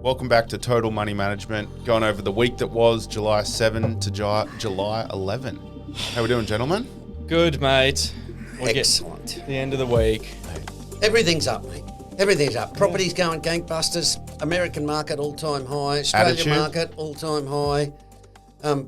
Welcome back to Total Money Management. Going over the week that was July 7 to July 11. How we doing, gentlemen? Good, mate. Excellent. The end of the week. Everything's up, mate. Everything's up. Property's going gangbusters. American market all-time high. Australian market all-time high.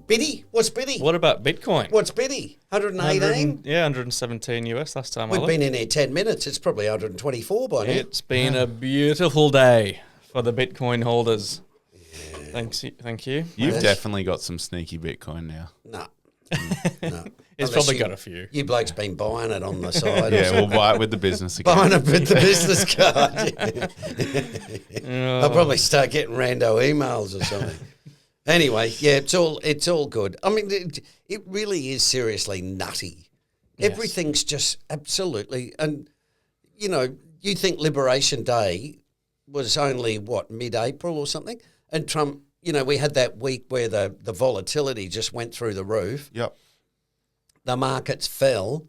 Biddy? What's Biddy? What about Bitcoin? What's Biddy? 118? Yeah, 117 US last time I We've looked. been in here 10 minutes. It's probably 124 by now. It's been a beautiful day for the Bitcoin holders. Yeah. Thank you. You've definitely got some sneaky Bitcoin now. No. It's probably got a few. You blokes been buying it on the side. Yeah, we'll buy it with the business account. Buying it with the business card. I'll probably start getting rando emails or something. Anyway, yeah, it's all good. I mean, it really is seriously nutty. Yes. Everything's just absolutely, and you know, you think Liberation Day was only mid-April or something, and Trump, you know, we had that week where the volatility just went through the roof. Yep. The markets fell.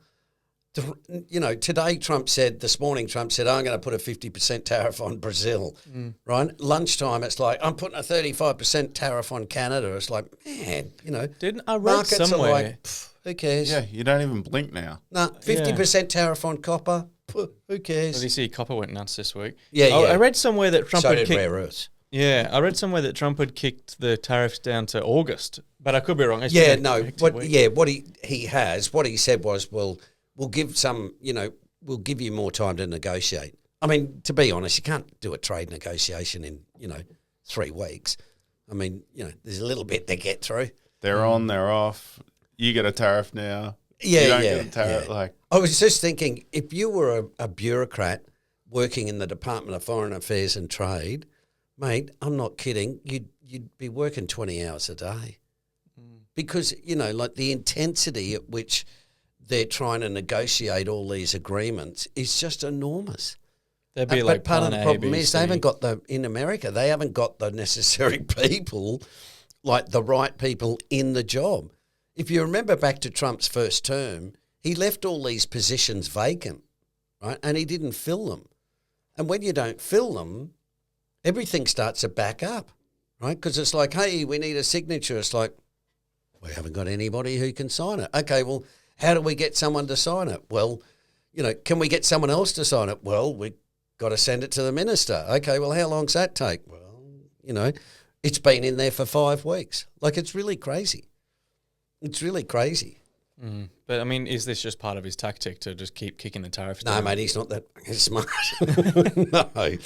You know, this morning Trump said, I'm going to put a 50% tariff on Brazil, right? Lunchtime, it's like, I'm putting a 35% tariff on Canada. It's like, man, you know. Didn't I read markets somewhere? Are like, who cares? Yeah, you don't even blink now. No, 50% tariff on copper, who cares? Did you see copper went nuts this week? Yeah. I read somewhere that Trump so had did rare earths. Yeah, I read somewhere that Trump had kicked the tariffs down to August, but I could be wrong. What he said was, we'll give we'll give you more time to negotiate. I mean, to be honest, you can't do a trade negotiation in, 3 weeks. I mean, there's a little bit to get through. They're on, they're off. You get a tariff now. Yeah, you don't get a tariff. Yeah. Like, I was just thinking, if you were a bureaucrat working in the Department of Foreign Affairs and Trade, mate, I'm not kidding, you'd be working 20 hours a day. Because, like the intensity at which they're trying to negotiate all these agreements is just enormous. They'd be but part of the problem is they haven't got in America, they haven't got the necessary people, like the right people in the job. If you remember back to Trump's first term, he left all these positions vacant, right? And he didn't fill them. And when you don't fill them, everything starts to back up, right? Because it's like, hey, we need a signature. It's like, we haven't got anybody who can sign it. Okay, well, how do we get someone to sign it? Well, can we get someone else to sign it? Well, we've got to send it to the minister. Okay, well, how long's that take? Well, it's been in there for 5 weeks. Like, it's really crazy. It's really crazy. But, I mean, is this just part of his tactic to just keep kicking the tariffs down? No, mate, he's not that smart. No.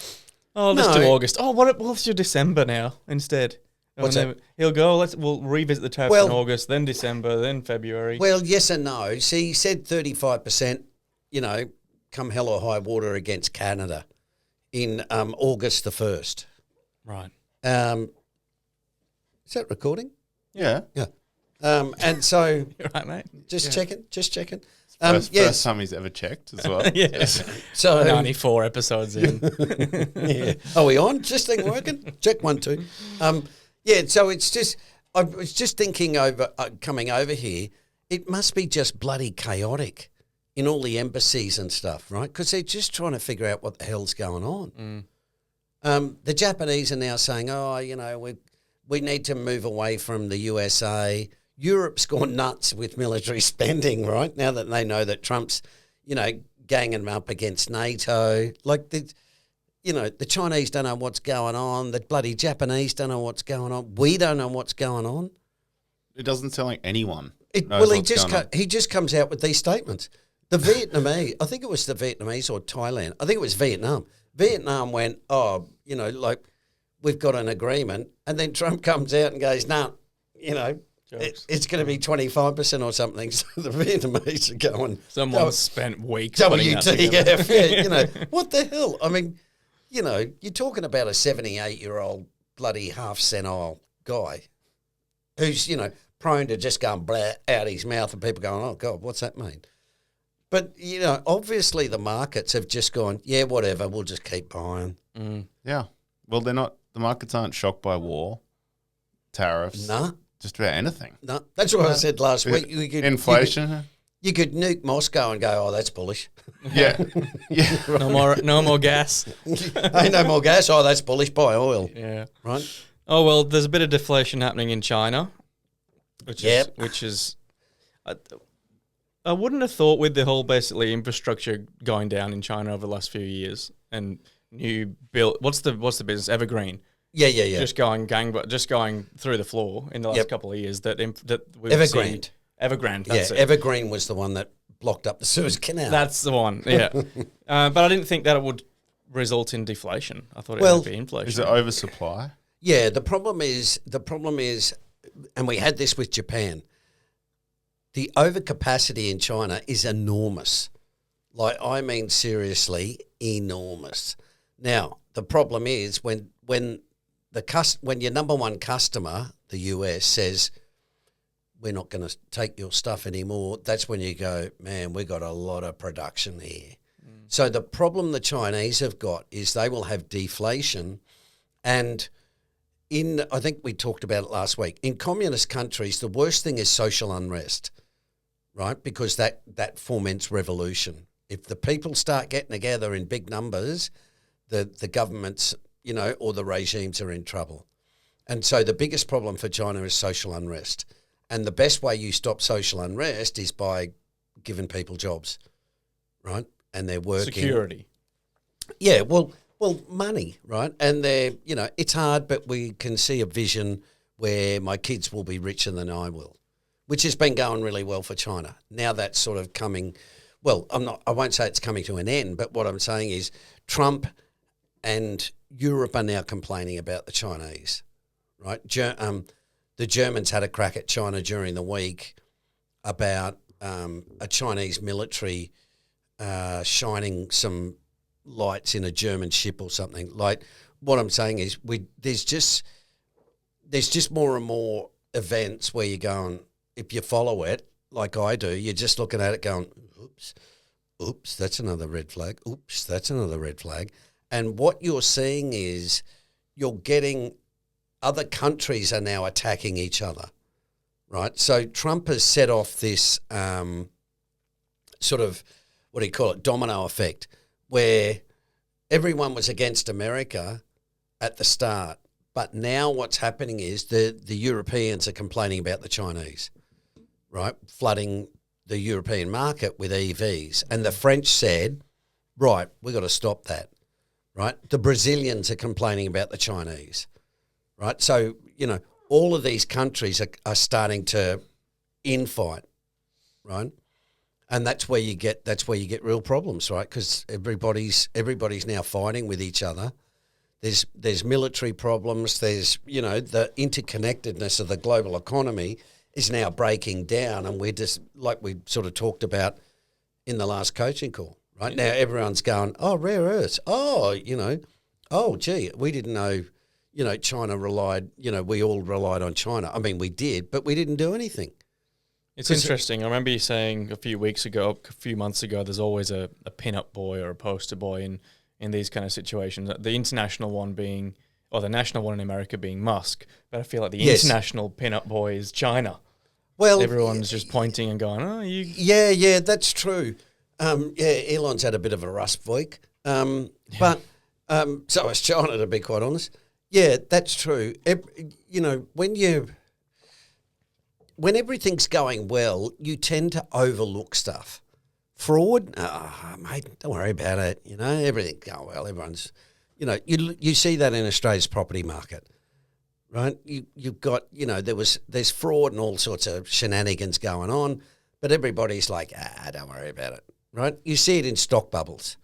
Oh, let's do August. Oh, what's your December now instead? What's that? He'll go, we'll revisit the tariffs in August, then December, then February. Well, yes and no. See, he said 35%, come hell or high water against Canada in August the 1st. Right. Is that recording? yeah. Yeah. And so... You're right, mate. Just checking. First time he's ever checked as well. Yeah. So 94 episodes in. Yeah. Are we on? Just thing working? Check 1, 2. Yeah, so it's just... I was just thinking over coming over here, it must be just bloody chaotic in all the embassies and stuff, right? Because they're just trying to figure out what the hell's going on. The Japanese are now saying, we need to move away from the USA. Europe's gone nuts with military spending, right? Now that they know that Trump's, ganging them up against NATO. Like, the Chinese don't know what's going on. The bloody Japanese don't know what's going on. We don't know what's going on. It doesn't sound like anyone knows he just comes out with these statements. The Vietnamese, I think it was the Vietnamese or Thailand. I think it was Vietnam. Vietnam went, we've got an agreement. And then Trump comes out and goes, it's going to be 25% or something. So the Vietnamese are going. Someone spent weeks putting that together. WTF, what the hell? I mean, you're talking about a 78-year-old bloody half senile guy who's, prone to just going blah out his mouth and people going, oh, God, what's that mean? But, obviously the markets have just gone, yeah, whatever, we'll just keep buying. Yeah. Well, the markets aren't shocked by war, tariffs. No. Just about anything. No. That's what I said last week. Inflation. You could nuke Moscow and go, oh, that's bullish. Yeah. Yeah. No more gas. Ain't no more gas. Oh, that's bullish. Buy oil. Yeah. Right? Oh well, there's a bit of deflation happening in China, which Yep. is I wouldn't have thought with the whole basically infrastructure going down in China over the last few years and new build. What's the business Evergreen? Yeah. Just going through the floor in the last Yep. couple of years. That we've Evergrande. seen Evergrande. That's it. Evergreen was the one that blocked up the Suez Canal. That's the one. Yeah, but I didn't think that it would result in deflation. I thought it would be inflation. Is it oversupply? Yeah, the problem is, and we had this with Japan, the overcapacity in China is enormous. Like, I mean, seriously, enormous. Now, the problem is when your number one customer, the US, says, we're not going to take your stuff anymore, that's when you go, man, we got a lot of production here. So the problem the Chinese have got is they will have deflation, and I think we talked about it last week, in communist countries, the worst thing is social unrest, right? Because that foments revolution. If the people start getting together in big numbers, the governments, or the regimes are in trouble. And so the biggest problem for China is social unrest. And the best way you stop social unrest is by giving people jobs, right? And they're working. Security. Yeah, well, money, right? And it's hard, but we can see a vision where my kids will be richer than I will, which has been going really well for China. Now that's sort of coming, well, I won't say it's coming to an end, but what I'm saying is Trump and Europe are now complaining about the Chinese, right? The Germans had a crack at China during the week about a Chinese military shining some lights in a German ship or something. Like, what I'm saying is there's just more and more events where you're going, if you follow it like I do, you're just looking at it going, oops, that's another red flag. Oops, that's another red flag. And what you're seeing is you're getting other countries are now attacking each other, right? So Trump has set off this sort of, what do you call it, domino effect, where everyone was against America at the start. But now what's happening is the Europeans are complaining about the Chinese, right, flooding the European market with EVs. And the French said, right, we've got to stop that, right? The Brazilians are complaining about the Chinese, right? So, all of these countries are starting to infight, right? And that's where you get real problems, right? Because everybody's now fighting with each other. There's military problems. There's the interconnectedness of the global economy is now breaking down, and we're just like we sort of talked about in the last coaching call, right? Now everyone's going, oh, rare earths, oh gee, we didn't know. China relied. We all relied on China. I mean, we did, but we didn't do anything. It's interesting. I remember you saying a few months ago, there's always a pin-up boy or a poster boy in these kind of situations. The international one being, or the national one in America being Musk. But I feel like the international pin-up boy is China. Well, everyone's just pointing and going, oh, you... Yeah, that's true. Elon's had a bit of a rust week. But so has China, to be quite honest. Yeah, that's true. When everything's going well, you tend to overlook stuff. Fraud, mate, don't worry about it. Everything's going well. Everyone's, you see that in Australia's property market, right? You've got, there's fraud and all sorts of shenanigans going on, but everybody's like, don't worry about it, right? You see it in stock bubbles,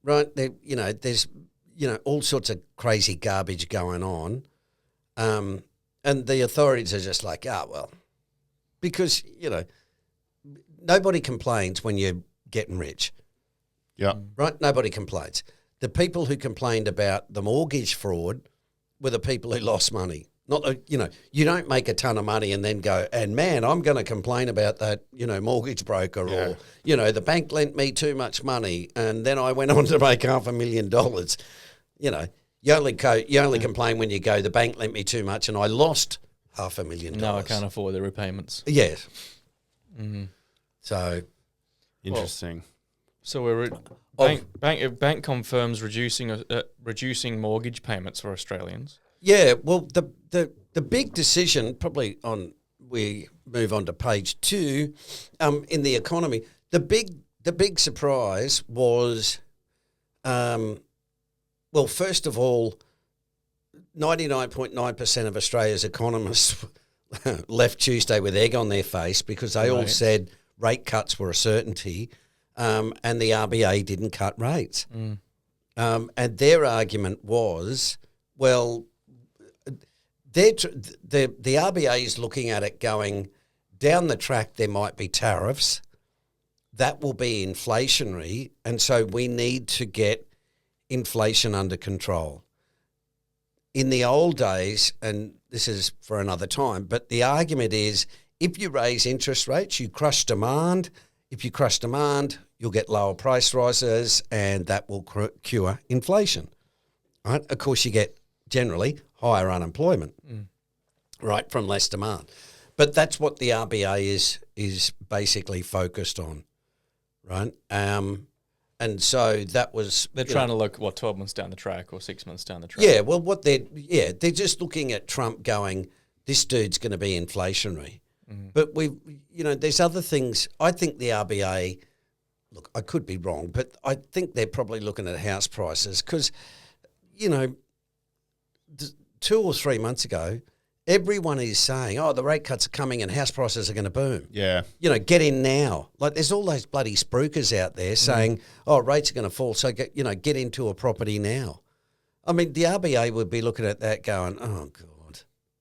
right? There's, all sorts of crazy garbage going on. And the authorities are just like, because, nobody complains when you're getting rich. Yeah. Right? Nobody complains. The people who complained about the mortgage fraud were the people who lost money. Not, you don't make a ton of money and then go, and man, I'm going to complain about that, mortgage broker or, the bank lent me too much money and then I went on to make $500,000. You only complain when you go, the bank lent me too much and I lost $500,000. No, I can't afford the repayments. Yes. Mm-hmm. So, Interesting. So we're bank confirms reducing mortgage payments for Australians. yeah, well, the big decision, probably we move on to page 2, in the economy, the big surprise was, well, first of all, 99.9% of Australia's economists left Tuesday with egg on their face because they all said rate cuts were a certainty, and the RBA didn't cut rates. And their argument was, well, the RBA is looking at it going, down the track there might be tariffs, that will be inflationary, and so we need to get inflation under control. In the old days, and this is for another time, but the argument is if you raise interest rates, you crush demand. If you crush demand, you'll get lower price rises and that will cure inflation. Right? Of course, you get generally higher unemployment, right, from less demand. But that's what the RBA is basically focused on, right? And so that was... They're trying to look, 12 months down the track or 6 months down the track? Yeah, well, they're just looking at Trump going, this dude's going to be inflationary. But there's other things. I think the RBA, look, I could be wrong, but I think they're probably looking at house prices because, 2 or 3 months ago, everyone is saying, oh, the rate cuts are coming and house prices are going to boom. Yeah. Get in now. Like there's all those bloody spruikers out there saying, oh, rates are going to fall, so get into a property now. I mean, the RBA would be looking at that going, oh, God.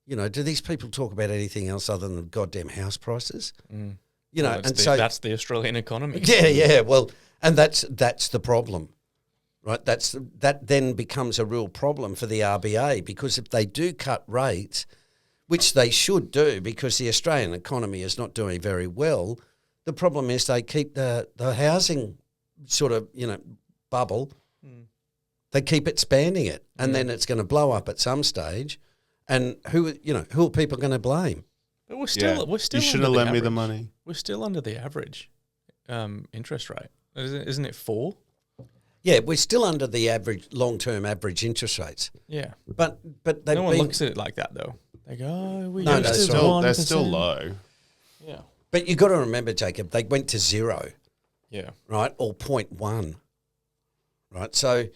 Do these people talk about anything else other than goddamn house prices? That's the Australian economy. Yeah. Well, and that's the problem, right? That then becomes a real problem for the RBA because if they do cut rates, which they should do because the Australian economy is not doing very well, the problem is they keep the housing sort of bubble. They keep expanding it, and then it's going to blow up at some stage. And who are people going to blame? But we're still You should have lent me the money. We're still under the average interest rate, isn't it 4? Yeah, we're still under the average long-term average interest rates. Yeah, but no one looks at it like that though. They go, oh, they're still low. Yeah, but you got to remember, Jacob, they went to 0. Yeah, right, or 0.1. Right, so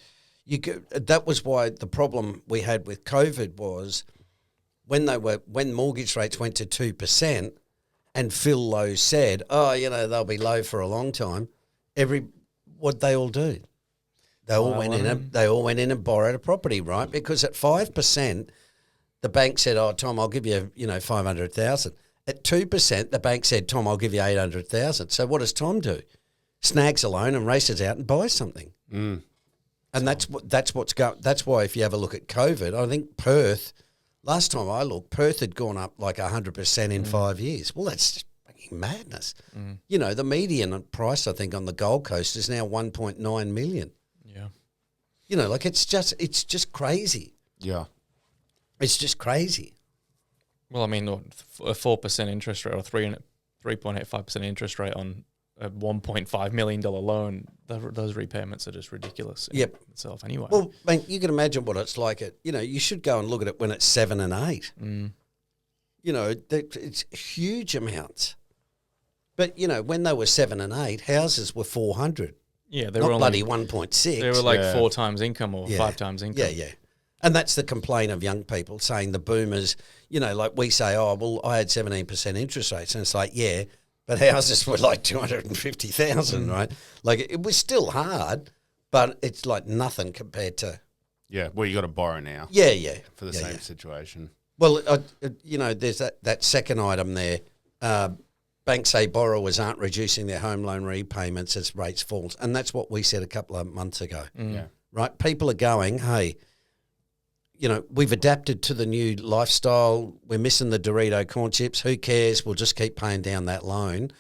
that was why the problem we had with COVID was when mortgage rates went to 2%, and Phil Lowe said, "Oh, they'll be low for a long time." What they all do? They all went in and borrowed a property, right? Because at 5%, the bank said, "Oh, Tom, I'll give you 500,000." At 2%, the bank said, "Tom, I'll give you 800,000." So what does Tom do? Snags a loan and races out and buys something. And that's why if you have a look at COVID, I think Perth. Last time I looked, Perth had gone up like 100% in 5 years. Well, that's just fucking madness. The median price, I think, on the Gold Coast is now 1.9 million. Yeah. It's just crazy. Yeah. It's just crazy. Well, I mean, a 4% interest rate or 3.85% interest rate on a $1.5 million loan, those repayments are just ridiculous in itself anyway. Well, man, you can imagine what it's like you should go and look at it when it's 7 and 8. It's huge amounts. But, when they were 7 and 8, houses were 400. Yeah, they not were bloody 1.6. They were like 4 times income or 5 times income. Yeah. And that's the complaint of young people saying the boomers, like we say, oh, well, I had 17% interest rates. And it's like, yeah, but houses were like 250,000, right? Like it was still hard, but it's like nothing compared to. Yeah, well, you got to borrow now. Yeah. For the same situation. Well, there's that second item there. Banks say borrowers aren't reducing their home loan repayments as rates fall. And that's what we said a couple of months ago. Yeah. Right? People are going, hey, we've adapted to the new lifestyle. We're missing the Dorito corn chips. Who cares? We'll just keep paying down that loan,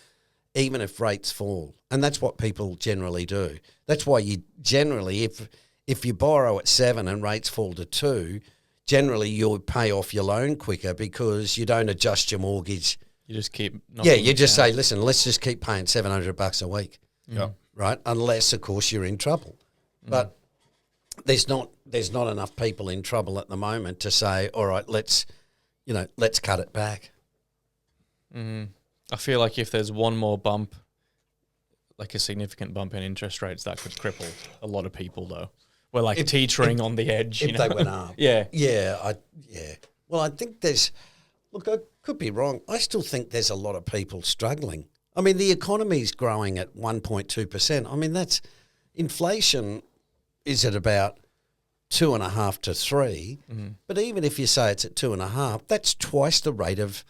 even if rates fall. And that's what people generally do. That's why you generally, if you borrow at 7 and rates fall to 2, generally you'll pay off your loan quicker because you don't adjust your mortgage You just keep. Yeah, you just say, listen, let's just keep paying $700 a week, Yep. right? Unless, of course, you're in trouble. But there's not enough people in trouble at the moment to say, all right, let's cut it back. I feel like if there's one more bump, like a significant bump in interest rates, that could cripple a lot of people, though. We're like teetering on the edge. If they went up. Yeah. Yeah. Well, I think look, I could be wrong. I still think there's a lot of people struggling. I mean, the economy's growing at 1.2%. I mean, that's inflation is at about 2.5 to 3. But even if you say it's at 2.5, that's twice the rate of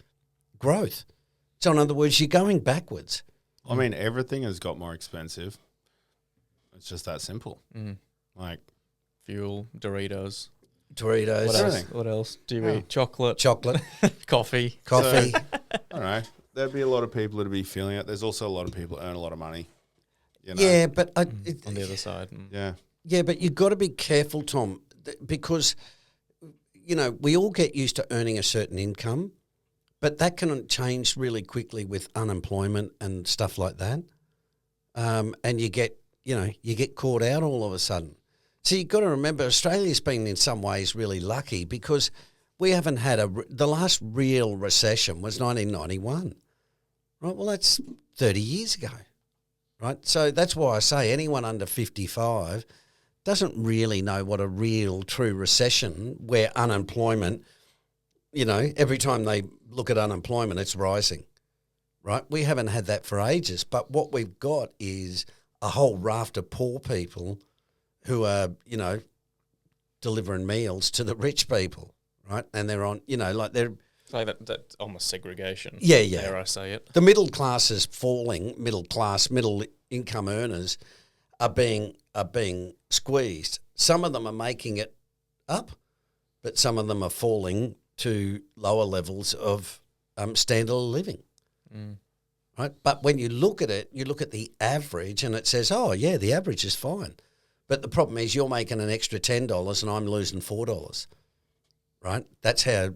growth. So in other words, you're going backwards. I mean, everything has got more expensive. It's just that simple. Like Fuel, Doritos. What else? Do you eat? Chocolate. Coffee. So, I don't know. There'd be a lot of people that'd be feeling it. There's also a lot of people that earn a lot of money. You know? Yeah, but on the other side. Yeah. Yeah, but you've got to be careful, Tom, because, we all get used to earning a certain income, but that can change really quickly with unemployment and stuff like that. And you get caught out all of a sudden. So you've got to remember, Australia's been in some ways really lucky because we haven't had the last real recession was 1991, right? Well, that's 30 years ago, right? So that's why I say anyone under 55 doesn't really know what a real, true recession where unemployment, every time they look at unemployment, it's rising, right? We haven't had that for ages. But what we've got is a whole raft of poor people who are, delivering meals to the rich people, right? And they're on, they're... So that's almost segregation. Yeah. Dare I say it? The middle class is falling. Middle income earners are being squeezed. Some of them are making it up, but some of them are falling to lower levels of standard of living. Right? But when you look at it, you look at the average and it says, oh, yeah, the average is fine. But the problem is you're making an extra $10 and I'm losing $4, right? That's how,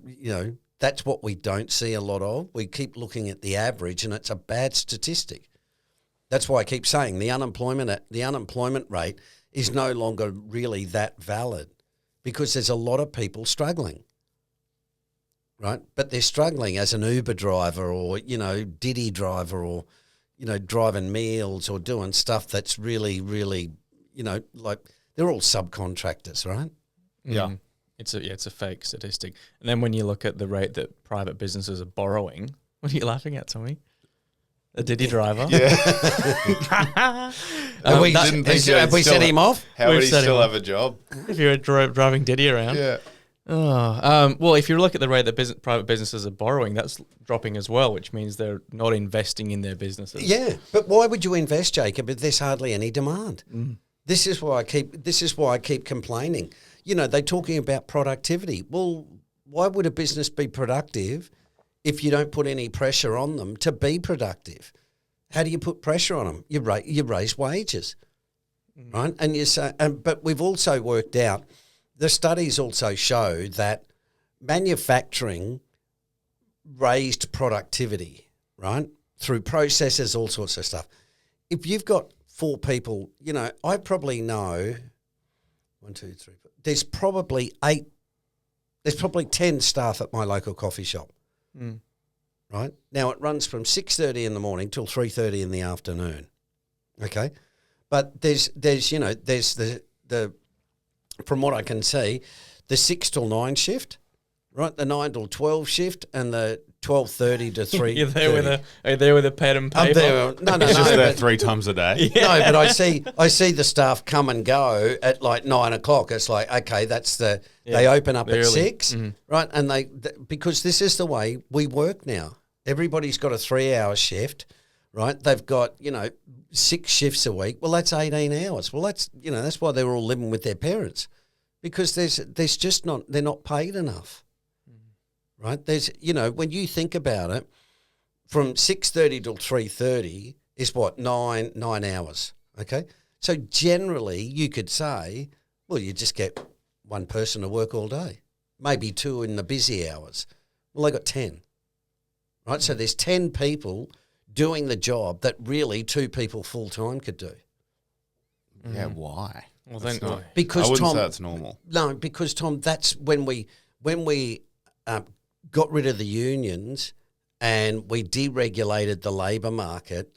that's what we don't see a lot of. We keep looking at the average and it's a bad statistic. That's why I keep saying the unemployment rate is no longer really that valid because there's a lot of people struggling, right? But they're struggling as an Uber driver or, Diddy driver or, driving meals or doing stuff that's really, really, like they're all subcontractors, right? Yeah. It's a fake statistic. And then when you look at the rate that private businesses are borrowing, what are you laughing at, Tommy? A Diddy driver? Yeah. Have we set him off? How would he still have a job? If you're driving Diddy around. Yeah. Well, if you look at the rate that private businesses are borrowing, that's dropping as well, which means they're not investing in their businesses. Yeah, but why would you invest, Jacob, if there's hardly any demand? This is why I keep complaining. They're talking about productivity. Well, why would a business be productive if you don't put any pressure on them to be productive? How do you put pressure on them? You raise wages, right? And you say, but we've also worked out. The studies also show that manufacturing raised productivity, right, through processes, all sorts of stuff. If you've got 4 people, I probably know 1, 2, 3. There's probably 8. There's probably 10 staff at my local coffee shop, right? Now it runs from 6:30 in the morning till 3:30 in the afternoon, okay? But there's the from what I can see, the 6 till 9 shift, right? The 9 till 12 shift and the 12:30 to 3. Are you there with a pen and paper? No. It's just there 3 times a day. Yeah. No, but I see the staff come and go at like 9 o'clock. It's like, okay, they open up at 6, right? And because this is the way we work now. Everybody's got a 3-hour shift, right? They've got, 6 shifts a week. Well, that's 18 hours. Well, that's why they're all living with their parents, because there's just they're not paid enough, right? There's, when you think about it, from 6:30 till 3:30 is what, 9 hours, okay? So generally you could say, well, you just get one person to work all day, maybe 2 in the busy hours. Well, they got 10. right? So there's 10 people doing the job that really 2 people full-time could do. Yeah, why? Well, That's then not- Because I wouldn't Tom, say that's normal. No, because Tom, that's when we got rid of the unions and we deregulated the labour market,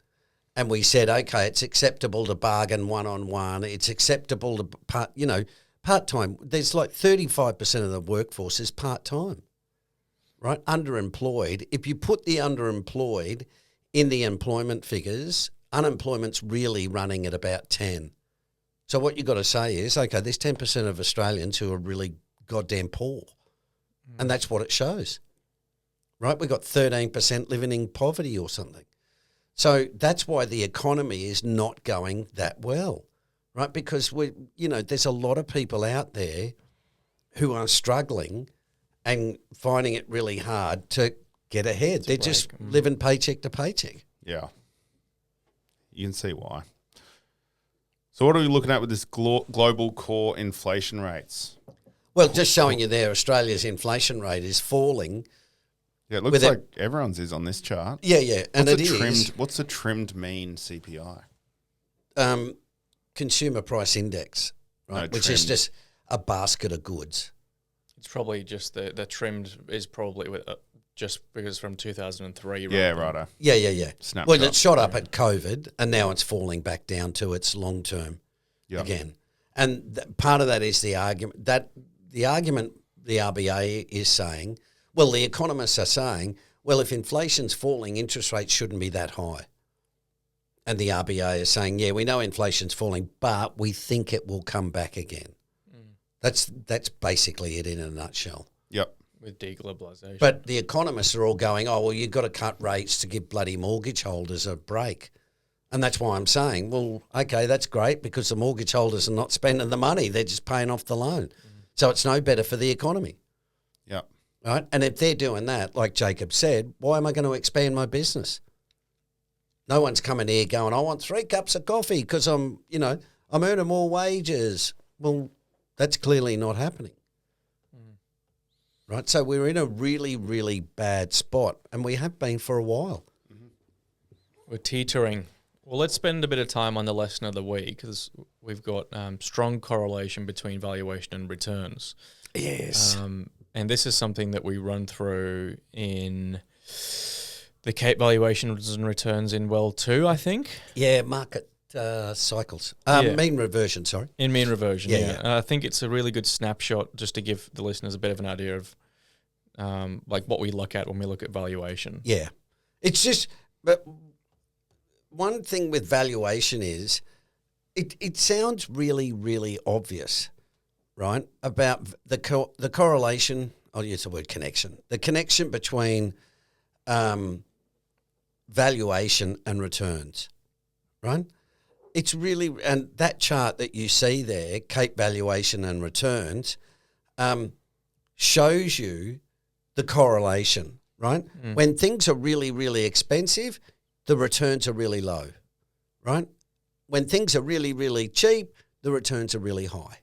and we said, okay, it's acceptable to bargain one-on-one. It's acceptable to part-time. There's like 35% of the workforce is part-time, right? Underemployed. If you put the underemployed in the employment figures, unemployment's really running at about 10. So what you've got to say is, okay, there's 10% of Australians who are really goddamn poor. And that's what it shows, right? We've got 13% living in poverty or something. So that's why the economy is not going that well, right? Because there's a lot of people out there who are struggling and finding it really hard to get ahead. They're just living paycheck to paycheck. Yeah. You can see why. So what are we looking at with this global core inflation rates? Well, just showing you there, Australia's inflation rate is falling. Yeah, it looks like everyone's is on this chart. Yeah, and it is. What's the trimmed mean CPI? Consumer price index, right? Which is just a basket of goods. it's probably just the trimmed is probably just because from 2003. Yeah, righto. Yeah. Snapshot. Well, it shot up at COVID, and now it's falling back down to its long term again. And part of that is the argument the RBA is saying, well, the economists are saying, well, if inflation's falling, interest rates shouldn't be that high. And the RBA is saying, yeah, we know inflation's falling, but we think it will come back again. That's basically it in a nutshell. Yep. With deglobalisation. But the economists are all going, oh, well, you've got to cut rates to give bloody mortgage holders a break. And that's why I'm saying, well, okay, that's great because the mortgage holders are not spending the money. They're just paying off the loan. So it's no better for the economy. Yep. Right? And if they're doing that, like Jacob said, why am I going to expand my business? No one's coming here going, I want 3 cups of coffee because I'm earning more wages. Well, that's clearly not happening. Right? So we're in a really, really bad spot, and we have been for a while. We're teetering. Well, let's spend a bit of time on the lesson of the week because we've got strong correlation between valuation and returns. Yes. And this is something that we run through in the Cape valuations and returns in well 2, I think. Yeah, market cycles. Mean reversion, sorry. In mean reversion, Yeah. And I think it's a really good snapshot just to give the listeners a bit of an idea of like what we look at when we look at valuation. Yeah. It's just, but one thing with valuation is it sounds really, really obvious, right? About the correlation, I'll use the word connection, the connection between valuation and returns, right? It's really, and that chart that you see there, Cape valuation and returns, shows you the correlation, right? When things are really, really expensive, the returns are really low, right? When things are really, really cheap, the returns are really high.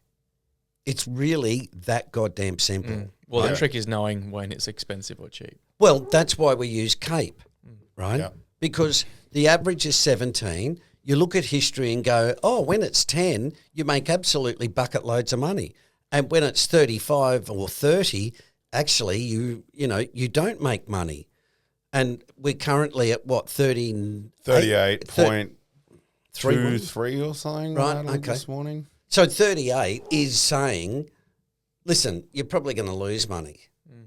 It's really that goddamn simple. Well, the trick is knowing when it's expensive or cheap. Well, that's why we use Cape, right? Yeah. Because the average is 17. You look at history and go, oh, when it's 10, you make absolutely bucket loads of money. And when it's 35 or 30, actually you don't make money. And we're currently at what, 38.23 or something Right, okay. this morning. So 38 is saying, listen, you're probably going to lose money,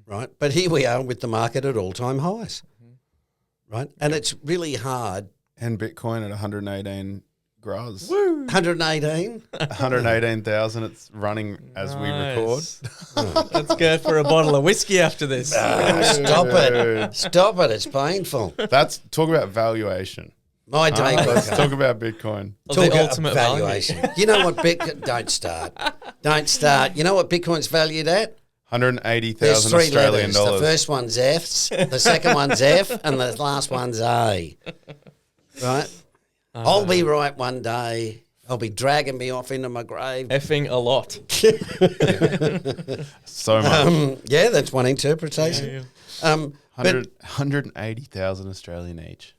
right? But here we are with the market at all-time highs, right? And it's really hard. And Bitcoin at 118 gras. 118? 118,000 it's running as we record. Let's go for a bottle of whiskey after this. Stop it. Stop it. It's painful. Talk about valuation. My day. Let's talk about Bitcoin. The ultimate valuation. You know what Bitcoin... Don't start. You know what Bitcoin's valued at? 180,000 There's 3 Australian letters. dollars. The first one's F's, the second one's F, and the last one's A. Right? I'll be right one day. I'll be dragging me off into my grave. Effing a lot. So much. Yeah, that's one interpretation. 180,000 Australian each.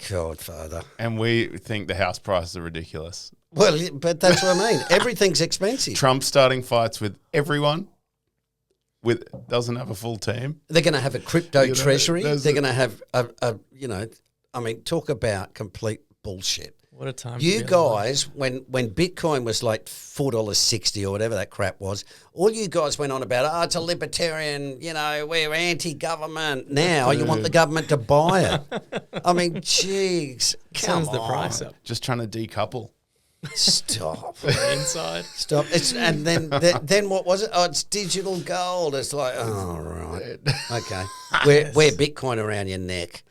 Godfather. And we think the house prices are ridiculous. Well, but that's what I mean. Everything's expensive. Trump starting fights with everyone, doesn't have a full team. They're going to have a crypto You know, treasury. there's They're going to have talk about complete bullshit. What a time. You guys, when Bitcoin was like $4.60 or whatever that crap was, all you guys went on about, it's a libertarian, we're anti-government. Now you want the government to buy it. I mean, jeez, come Turns on. the price up. Just trying to decouple. Stop. Inside. Stop. And then what was it? Oh, it's digital gold. It's like, oh, right. Okay. Wear Bitcoin around your neck.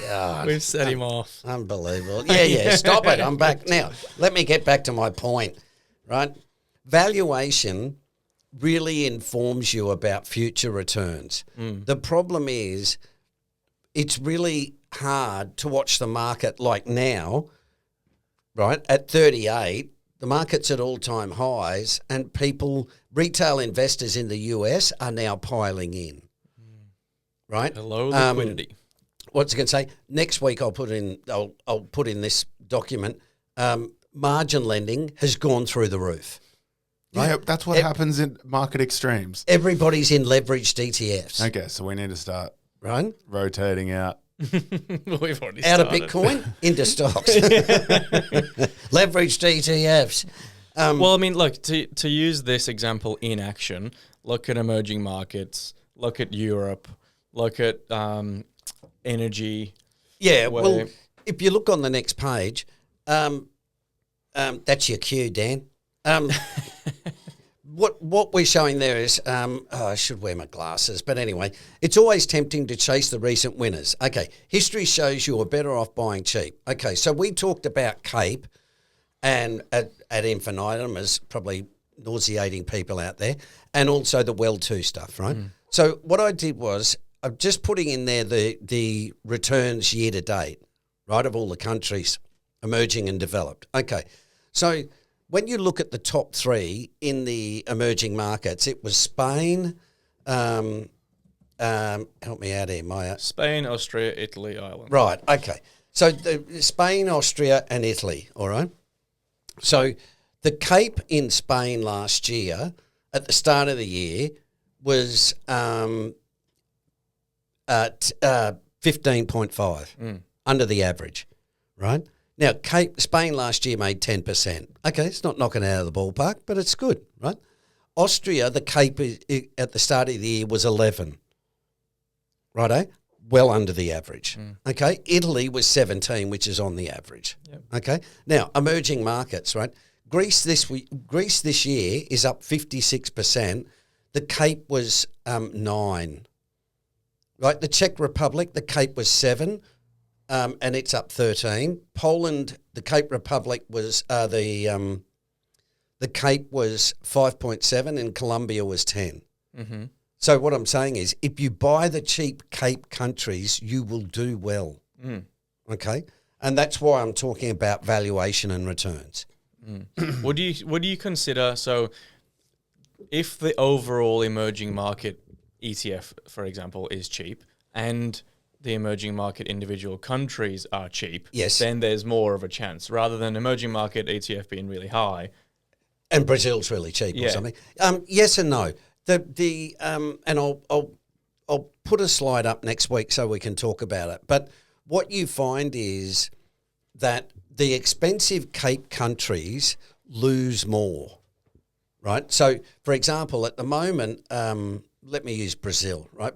God. We've set him off. Unbelievable. Yeah. Stop it. I'm back. Now, let me get back to my point, right? Valuation really informs you about future returns. The problem is it's really hard to watch the market like now, right? At 38, the market's at all-time highs and retail investors in the US are now piling in, right? Hello, liquidity. What's it going to say? Next week I'll put in this document, margin lending has gone through the roof. Right? Yeah, that's what happens in market extremes. Everybody's in leveraged ETFs. Okay, so we need to start Right? rotating out. We've already Out of started. Bitcoin into stocks. Leveraged ETFs. Well, I mean, look, to use this example in action, look at emerging markets, look at Europe, look at energy. Yeah, well, if you look on the next page, that's your cue, Dan. What we're showing there is, I should wear my glasses, but anyway, it's always tempting to chase the recent winners. Okay, history shows you are better off buying cheap. Okay, so we talked about CAPE and ad infinitum as probably nauseating people out there, and also the well to stuff, right? So what I did was I'm just putting in there the returns year to date, right, of all the countries, emerging and developed. Okay, so when you look at the top three in the emerging markets, it was Spain. Help me out here, Maya. Spain, Austria, Italy, Ireland. Right, okay. So Spain, Austria and Italy, all right? So the CAPE in Spain last year, at the start of the year, was at 15.5, under the average, right? Now, Spain last year made 10%. Okay, it's not knocking it out of the ballpark, but it's good, right? Austria, the CAPE at the start of the year was 11, righto? Well under the average. Okay, Italy was 17, which is on the average. Yep. Okay, now emerging markets, right? Greece this year is up 56%. The CAPE was 9. Right, the Czech Republic, the CAPE was 7. And it's up 13. Poland, the Cape Republic was the Cape was 5.7 and Colombia was 10. Mm-hmm. So what I'm saying is, if you buy the cheap Cape countries, you will do well. Okay, and that's why I'm talking about valuation and returns. Would you consider, so if the overall emerging market ETF, for example, is cheap and the emerging market individual countries are cheap, yes, then there's more of a chance rather than emerging market ETF being really high. And Brazil's really cheap or something. Yes and no. And I'll put a slide up next week so we can talk about it. But what you find is that the expensive Cape countries lose more, right? So, for example, at the moment, let me use Brazil, right,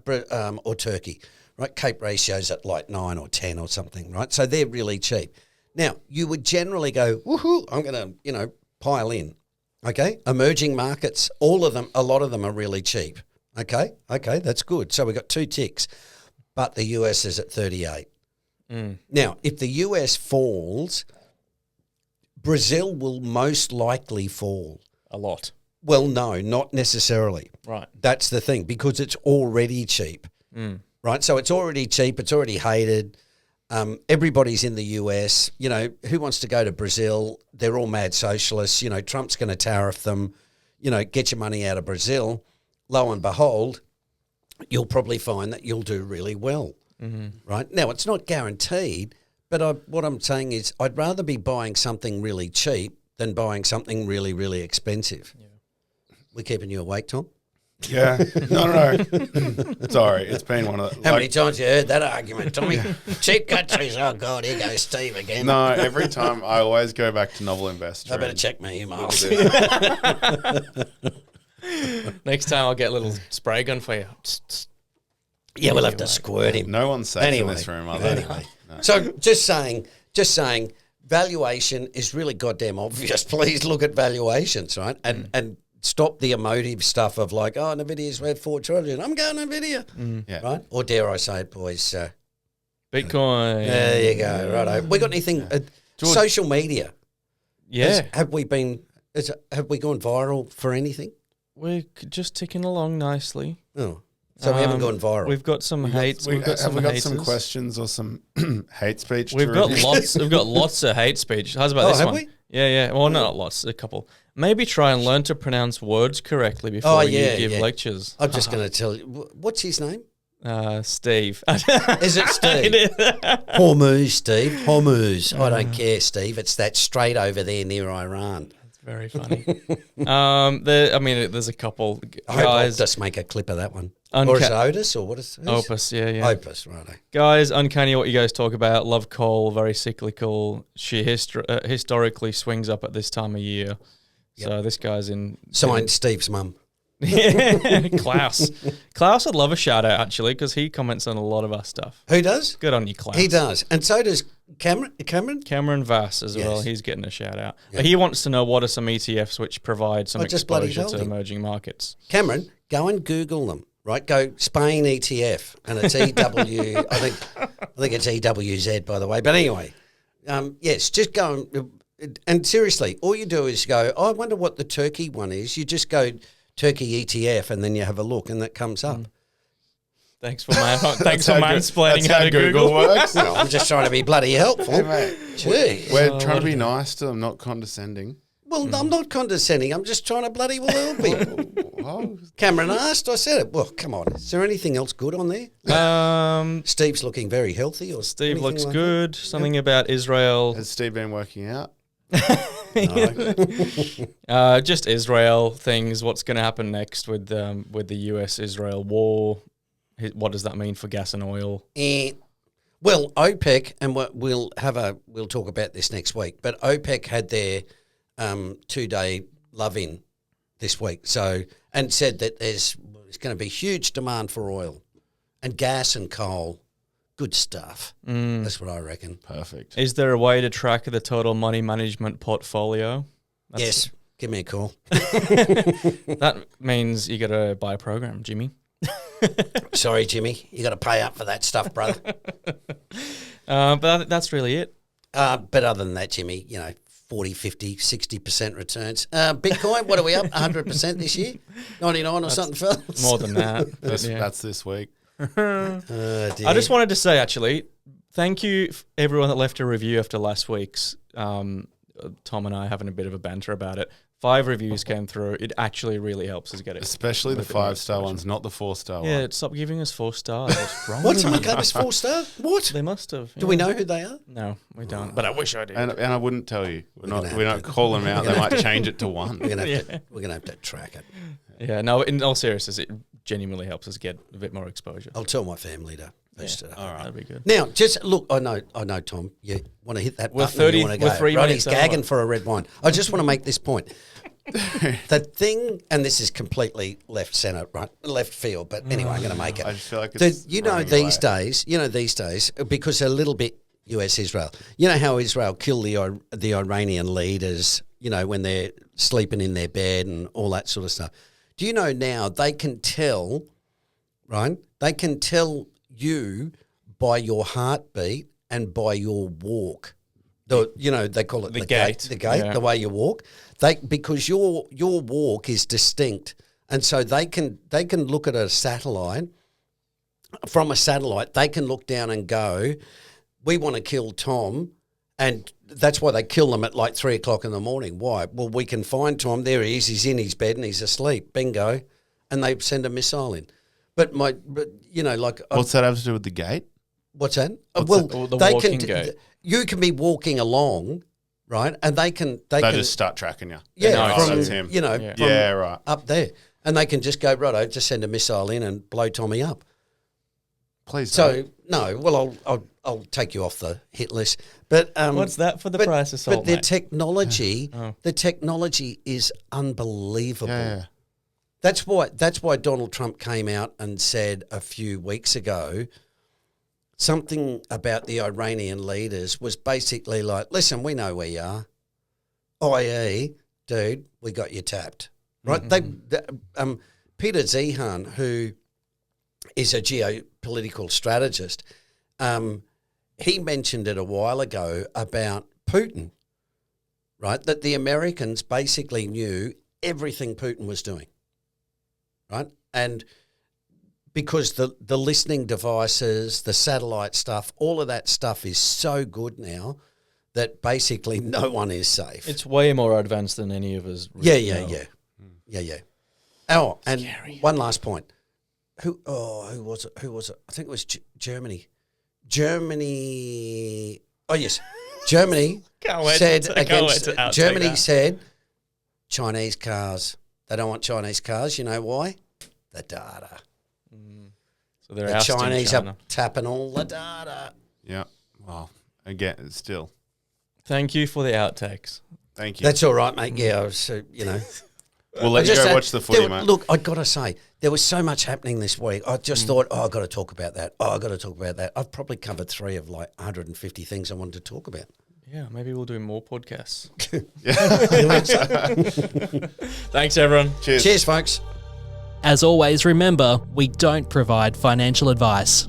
or Turkey. Right, Cape ratio's at like 9 or 10 or something, right? So they're really cheap. Now, you would generally go, woohoo, I'm going to, pile in, okay? Emerging markets, a lot of them are really cheap, okay? Okay, that's good. So we've got 2 ticks, but the US is at 38. Now, if the US falls, Brazil will most likely fall. A lot. Well, no, not necessarily. Right. That's the thing, because it's already cheap. Right, so it's already cheap, it's already hated. Everybody's in the US. Who wants to go to Brazil? They're all mad socialists. Trump's going to tariff them. Get your money out of Brazil. Lo and behold, you'll probably find that you'll do really well. Right? Now, it's not guaranteed, but what I'm saying is I'd rather be buying something really cheap than buying something really, really expensive. Yeah. We keeping you awake, Tom? Yeah. No. Sorry, it's been one of the... How many times you heard that argument, Tommy? Cheap countries. Oh, God, here goes Steve again. No, every time I always go back to Novel Investor. I better check my emails. Next time I'll get a little spray gun for you. Yeah, we'll have to squirt him. No one's safe in this room, are they? Anyway. No. So just saying, valuation is really goddamn obvious. Please look at valuations, right? And stop the emotive stuff of like, oh, NVIDIA's worth $4 trillion. I'm going NVIDIA, Yeah. right? Or dare I say it, boys? Bitcoin. There you go. Righto. We got anything? Social media. Yeah. Have we gone viral for anything? We're just ticking along nicely. Oh. So we haven't gone viral. We've got some hates. We've got some haters. Some questions or some hate speech? We've got lots. We've got lots of hate speech. How's about this have one? we? Yeah. Well, not lots. A couple. Maybe try and learn to pronounce words correctly before you give lectures. I'm just going to tell you. What's his name? Steve. Is it Steve? Hormuz, Steve. Hormuz. I don't care, Steve. It's that strait over there near Iran. Very funny. There's a couple I guys. I'll just make a clip of that one. Or is it Otis, or what is it? Opus, yeah. Opus, right. Guys, uncanny what you guys talk about. Love Cole, very cyclical. She historically swings up at this time of year. Yep. So this guy's in... Signed Steve's mum. Klaus. Klaus would love a shout out, actually, because he comments on a lot of our stuff. Who does? Good on you, Klaus. He does. And so does Cameron? Cameron Vass as well. He's getting a shout out. Yep. He wants to know what are some ETFs which provide some exposure to emerging markets. Cameron, go and Google them. Right, go Spain ETF, and it's EW. I think it's EWZ, by the way. But anyway, yes, just go and seriously, all you do is go. Oh, I wonder what the Turkey one is. You just go Turkey ETF, and then you have a look, and that comes up. Thanks for mansplaining how to Google works. No, I'm just trying to be bloody helpful. Hey, mate. Gee. We're trying to be nice to them, not condescending. Well, I'm not condescending. I'm just trying to bloody well people. Cameron asked. I said it. Well, come on. Is there anything else good on there? Steve's looking very healthy. Or Steve looks like good. Something about Israel. Has Steve been working out? Just Israel things. What's going to happen next with the US-Israel war? What does that mean for gas and oil? Well, OPEC, and we'll talk about this next week. But OPEC had their 2-day love-in this week, and said that there's going to be huge demand for oil and gas and coal. Good stuff. That's what I reckon. Perfect. Is there a way to track the total money management portfolio? Yes. Give me a call. That means you got to buy a program, Jimmy. Sorry, Jimmy. You got to pay up for that stuff, brother. But that's really it. But other than that, Jimmy, 40, 50, 60% returns. Bitcoin, what are we up? 100% this year? 99 or something, fellas? More than that. That's this week. I just wanted to say, actually, thank you everyone that left a review after last week's. Tom and I having a bit of a banter about it. 5 reviews came through. It actually really helps us get it. Especially the 5-star ones, not the 4-star one. Yeah, stop giving us 4 stars. What's wrong What's my gave us 4 stars? What? They must have. Do we know who they are? No, we don't. But I wish I did. And I wouldn't tell you. We don't call them out. They might change it to 1. We're gonna have to track it. Yeah, no, in all seriousness, it genuinely helps us get a bit more exposure. I'll tell my family to boost it up. All right, that'd be good. Now, just look, I know, Tom, you want to hit that button. 30, you want to go. we're 3 right, minutes he's gagging for a red wine. I just want to make this point. The thing, and this is completely left field, but anyway, I'm going to make it. I just feel like it's these days, because a little bit US Israel. You know how Israel killed the Iranian leaders, when they're sleeping in their bed and all that sort of stuff. Do you know now they can tell, right? They can tell you by your heartbeat and by your walk. They call it the gait, the way you walk. Because your walk is distinct, and so they can look at a satellite. From a satellite, they can look down and go, "We want to kill Tom," and that's why they kill them at like 3 o'clock in the morning. Why? Well, we can find Tom. There he is. He's in his bed and he's asleep. Bingo, and they send a missile in. But you know, like What's that have to do with the gate? what's that? The they walking can. gate. You can be walking along, right, and they can. They can just start tracking you. yeah, No, from that's him. you know, Yeah. from Yeah, right. up there, and they can just go righto, just send a missile in and blow Tommy up. Please So no, well, I'll take you off the hit list. But What's that for the price of salt, But the mate? technology, Oh. the technology is unbelievable. Yeah. That's why Donald Trump came out and said a few weeks ago something about the Iranian leaders was basically like, listen, we know where you are. i.e., dude, we got you tapped. Right? Peter Zihan, who is a geopolitical strategist, he mentioned it a while ago about Putin, right? That the Americans basically knew everything Putin was doing, right? And because the listening devices, the satellite stuff, all of that stuff is so good now that basically no one is safe. It's way more advanced than any of us. Yeah. know. Oh, and Scary. one last point. Who was it? I think it was Germany. Germany. Oh yes, Germany Can't wait said to- I can't wait against to outtake Germany that. said Chinese cars. They don't want Chinese cars. You know why? The data. So they're The ousting Chinese China. are tapping all the data. Yeah. Well, again, it's still. Thank you for the outtakes. Thank you. That's all right, mate. Yeah, I was, you know. We'll let you go watch the footy, mate. Look, I got to say, there was so much happening this week. I just thought, I've got to talk about that. I've got to talk about that. I've probably covered 3 of like 150 things I wanted to talk about. Yeah, maybe we'll do more podcasts. Yeah. Thanks, everyone. Cheers. Cheers, folks. As always, remember, we don't provide financial advice.